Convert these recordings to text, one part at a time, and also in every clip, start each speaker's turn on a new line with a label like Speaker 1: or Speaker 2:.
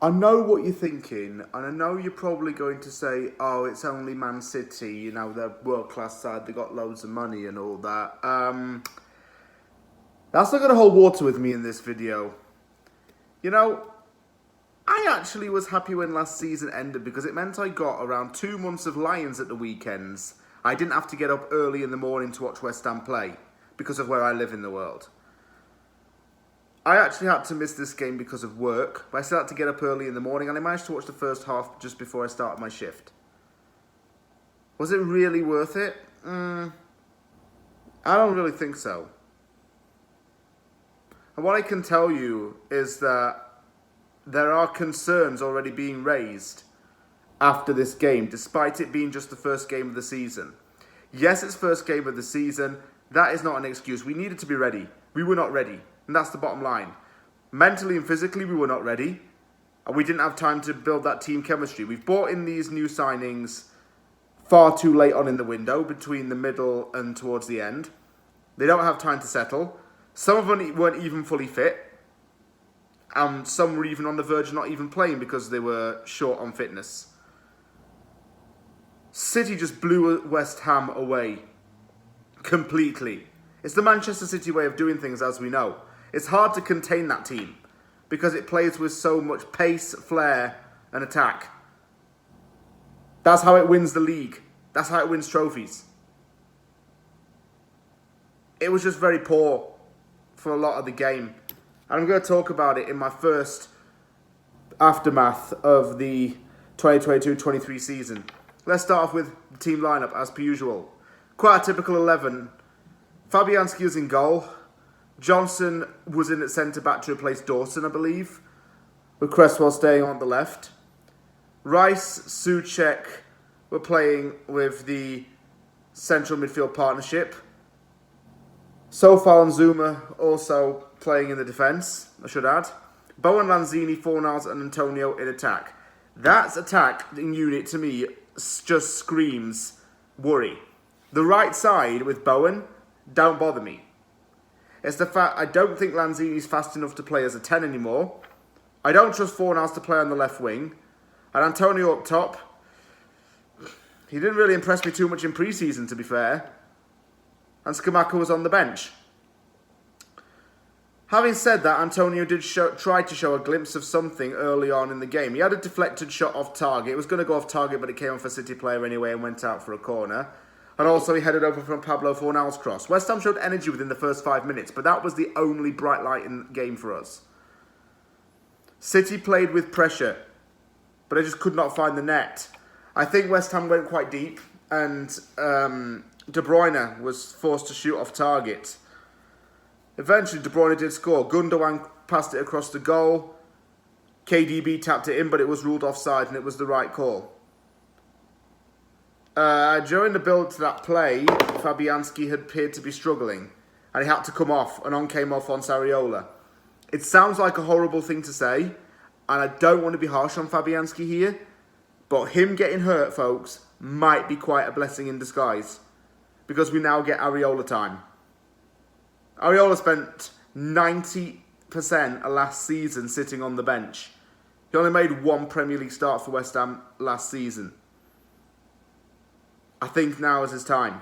Speaker 1: I know what you're thinking, and I know you're probably going to say, oh, it's only Man City, you know, they're world-class side, they got loads of money and all that. That's not going to hold water with me in this video. You know, I actually was happy when last season ended because it meant I got around 2 months of Lions at the weekends. I didn't have to get up early in the morning to watch West Ham play because of where I live in the world. I actually had to miss this game because of work, but I still had to get up early in the morning and I managed to watch the first half just before I started my shift. Was it really worth it? I don't really think so. And what I can tell you is that there are concerns already being raised after this game, despite it being just the first game of the season. Yes, it's first game of the season. That is not an excuse. We needed to be ready. We were not ready. And that's the bottom line. Mentally and physically, we were not ready. And we didn't have time to build that team chemistry. We've brought in these new signings far too late on in the window, between the middle and towards the end. They don't have time to settle. Some of them weren't even fully fit. And some were even on the verge of not even playing because they were short on fitness. City just blew West Ham away. Completely. It's the Manchester City way of doing things, as we know. It's hard to contain that team because it plays with so much pace, flair, and attack. That's how it wins the league. That's how it wins trophies. It was just very poor for a lot of the game. And I'm going to talk about it in my first aftermath of the 2022-23 season. Let's start off with the team lineup, as per usual. Quite a typical 11. Fabianski was in goal. Johnson was in at centre-back to replace Dawson, I believe, with Cresswell staying on the left. Rice, Souček were playing with the central midfield partnership. Sofal and Zuma also playing in the defence, I should add. Bowen, Lanzini, Fornals and Antonio in attack. That attacking unit, to me, just screams worry. The right side with Bowen, don't bother me. It's the fact I don't think Lanzini's fast enough to play as a 10 anymore. I don't trust Fornals to play on the left wing. And Antonio up top, he didn't really impress me too much in pre-season, to be fair. And Skamaka was on the bench. Having said that, Antonio did try to show a glimpse of something early on in the game. He had a deflected shot off target. It was going to go off target, but it came off a City player anyway and went out for a corner. And also he headed over from Pablo Fornals' cross. West Ham showed energy within the first 5 minutes, but that was the only bright light in the game for us. City played with pressure, but they just could not find the net. I think West Ham went quite deep, and De Bruyne was forced to shoot off target. Eventually, De Bruyne did score. Gundogan passed it across the goal. KDB tapped it in, but it was ruled offside, and it was the right call. During the build to that play, Fabianski had appeared to be struggling, and he had to come off, and on came Alphonse Areola. It sounds like a horrible thing to say, and I don't want to be harsh on Fabianski here, but him getting hurt, folks, might be quite a blessing in disguise, because we now get Areola time. Areola spent 90% of last season sitting on the bench. He only made one Premier League start for West Ham last season. I think now is his time.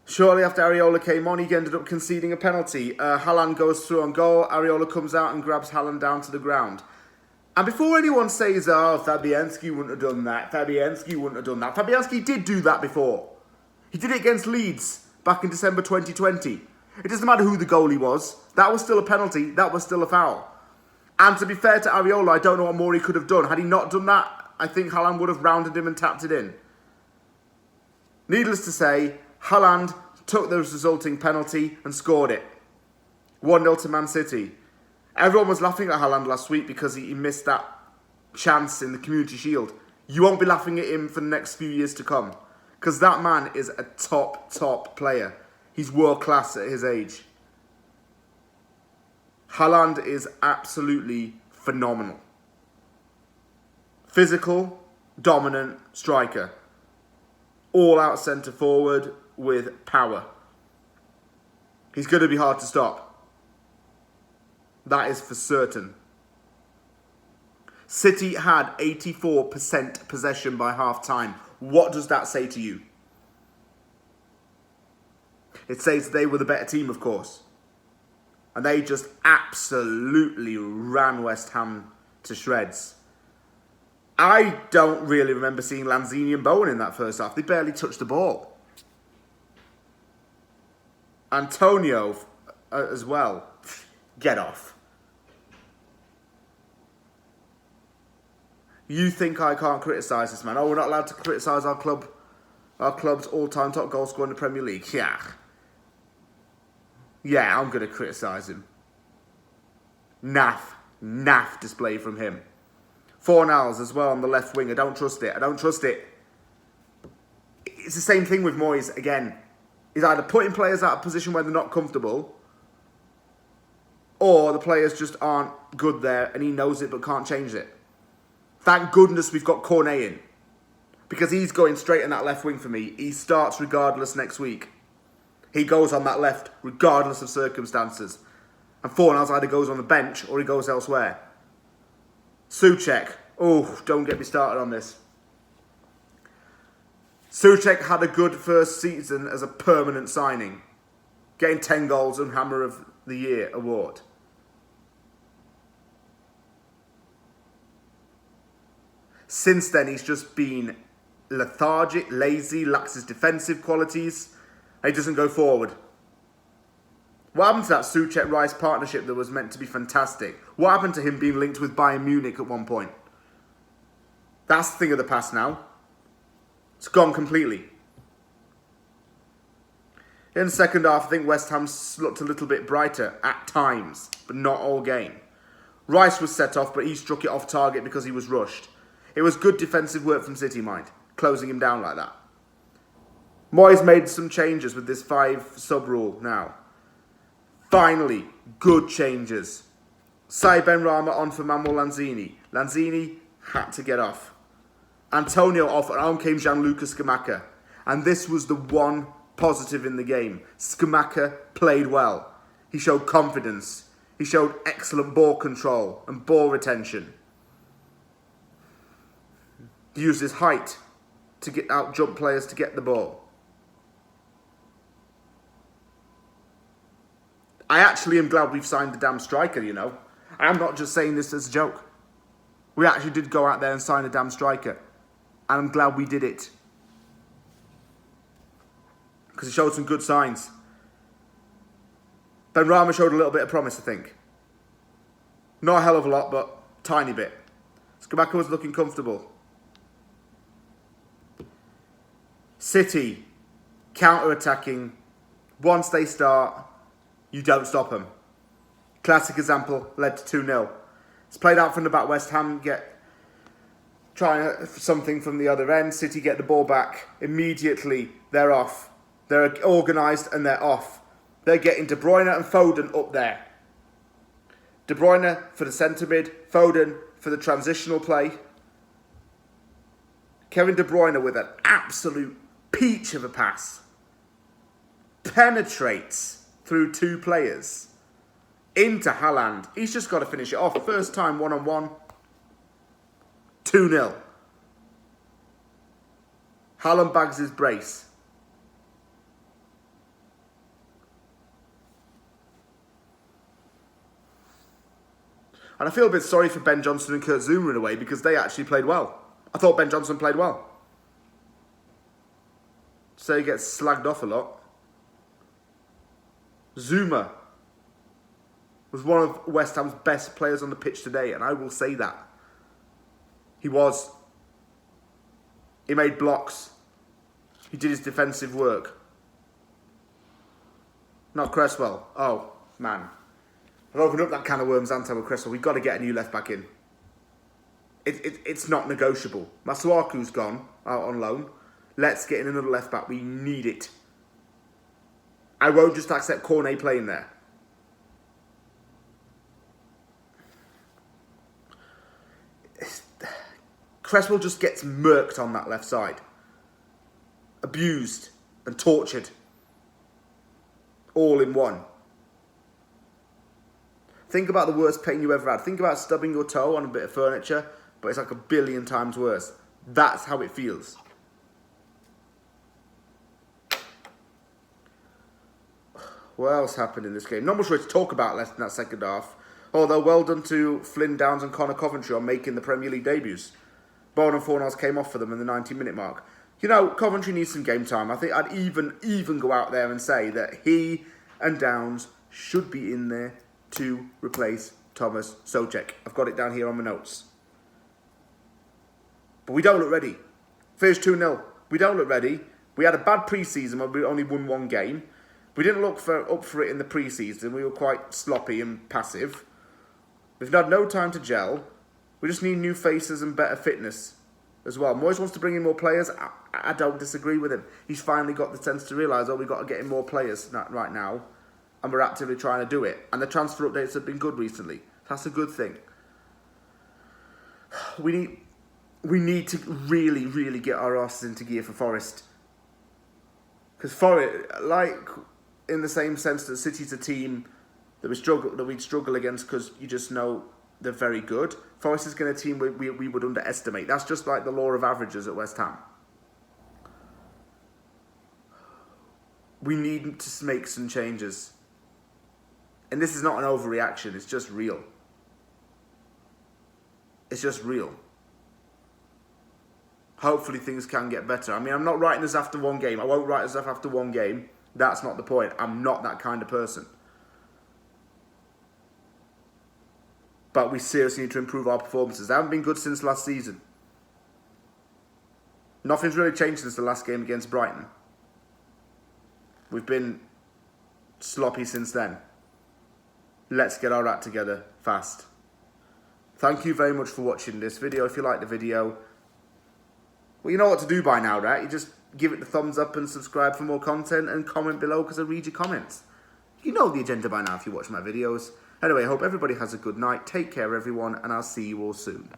Speaker 1: Shortly after Areola came on, he ended up conceding a penalty. Haaland goes through on goal. Areola comes out and grabs Haaland down to the ground. And before anyone says, oh, Fabianski wouldn't have done that, Fabianski did do that before. He did it against Leeds back in December 2020. It doesn't matter who the goalie was. That was still a penalty. That was still a foul. And to be fair to Areola, I don't know what more he could have done. Had he not done that, I think Haaland would have rounded him and tapped it in. Needless to say, Haaland took the resulting penalty and scored it. 1-0 to Man City. Everyone was laughing at Haaland last week because he missed that chance in the Community Shield. You won't be laughing at him for the next few years to come, because that man is a top player. He's world class at his age. Haaland is absolutely phenomenal. Physical, dominant striker. All out centre forward with power. He's going to be hard to stop. That is for certain. City had 84% possession by half-time. What does that say to you? It says they were the better team, of course. And they just absolutely ran West Ham to shreds. I don't really remember seeing Lanzini and Bowen in that first half. They barely touched the ball. Antonio as well. Get off. You think I can't criticise this man? Oh, we're not allowed to criticise our club's all-time top goal scorer in the Premier League. Yeah. Yeah, I'm going to criticise him. Naff display from him. Fornals as well on the left wing. I don't trust it. It's the same thing with Moyes again. He's either putting players out of position where they're not comfortable, or the players just aren't good there and he knows it but can't change it. Thank goodness we've got Cornet in, because he's going straight in that left wing for me. He starts regardless next week. He goes on that left regardless of circumstances. And Fornals either goes on the bench or he goes elsewhere. Souček. Oh, don't get me started on this. Souček had a good first season as a permanent signing, getting 10 goals and Hammer of the Year award. Since then, he's just been lethargic, lazy, lacks his defensive qualities, and he doesn't go forward. What happened to that Souček-Rice partnership that was meant to be fantastic? What happened to him being linked with Bayern Munich at one point? That's the thing of the past now. It's gone completely. In the second half, I think West Ham looked a little bit brighter at times, but not all game. Rice was set off, but he struck it off target because he was rushed. It was good defensive work from City, mind, closing him down like that. Moyes made some changes with this 5 sub rule now. Finally, good changes. Sai Benrahma on for Manuel Lanzini. Lanzini had to get off. Antonio off, and on came Gianluca Scamacca. And this was the one positive in the game. Scamacca played well. He showed confidence. He showed excellent ball control and ball retention. He used his height to get out jump players to get the ball. I actually am glad we've signed the damn striker, you know. I'm not just saying this as a joke. We actually did go out there and sign a damn striker. And I'm glad we did it. Because he showed some good signs. Benrahma showed a little bit of promise, I think. Not a hell of a lot, but tiny bit. Scamacca was looking comfortable. City, counter-attacking. Once they start, you don't stop them. Classic example, led to 2-0. It's played out from the back. West Ham trying something from the other end. City get the ball back. Immediately, they're off. They're organised and they're off. They're getting De Bruyne and Foden up there. De Bruyne for the centre mid. Foden for the transitional play. Kevin De Bruyne with an absolute peach of a pass. Penetrates through 2 players into Haaland. He's just got to finish it off. First time one-on-one. 2-0. Haaland bags his brace. And I feel a bit sorry for Ben Johnson and Kurt Zouma in a way, because they actually played well. I thought Ben Johnson played well. So he gets slagged off a lot. Zouma was one of West Ham's best players on the pitch today, and I will say that. He was. He made blocks. He did his defensive work. Not Cresswell. Oh, man. I've opened up that can of worms, Anto, with Cresswell. We've got to get a new left-back in. It's not negotiable. Masuaku's gone out on loan. Let's get in another left-back. We need it. I won't just accept Cornet playing there. Cresswell just gets murked on that left side. Abused and tortured. All in one. Think about the worst pain you ever had. Think about stubbing your toe on a bit of furniture, but it's like 1,000,000,000 times worse. That's how it feels. What else happened in this game? Not much really to talk about less than that second half. Although well done to Flynn Downs and Connor Coventry on making the Premier League debuts. Bowen and Fornals came off for them in the 90-minute mark. You know, Coventry needs some game time. I think I'd even go out there and say that he and Downs should be in there to replace Thomas Soucek. I've got it down here on my notes. But we don't look ready. Finished 2-0. We don't look ready. We had a bad pre-season where we only won 1 game. We didn't look up for it in the pre-season. We were quite sloppy and passive. We've had no time to gel. We just need new faces and better fitness as well. Moyes wants to bring in more players. I don't disagree with him. He's finally got the sense to realise, we've got to get in more players right now. And we're actively trying to do it. And the transfer updates have been good recently. That's a good thing. We need to really get our asses into gear for Forest. Because Forest, like in the same sense that City's a team that we'd struggle against because you just know they're very good. Forest is going to a team we would underestimate. That's just like the law of averages at West Ham. We need to make some changes. And this is not an overreaction, it's just real. It's just real. Hopefully things can get better. I mean, I'm not writing this after 1 game. I won't write this off after 1 game. That's not the point. I'm not that kind of person. But we seriously need to improve our performances. They haven't been good since last season. Nothing's really changed since the last game against Brighton. We've been sloppy since then. Let's get our act together fast. Thank you very much for watching this video. If you liked the video, well, you know what to do by now, right? You just give it the thumbs up and subscribe for more content and comment below because I read your comments. You know the agenda by now if you watch my videos. Anyway, I hope everybody has a good night. Take care, everyone, and I'll see you all soon.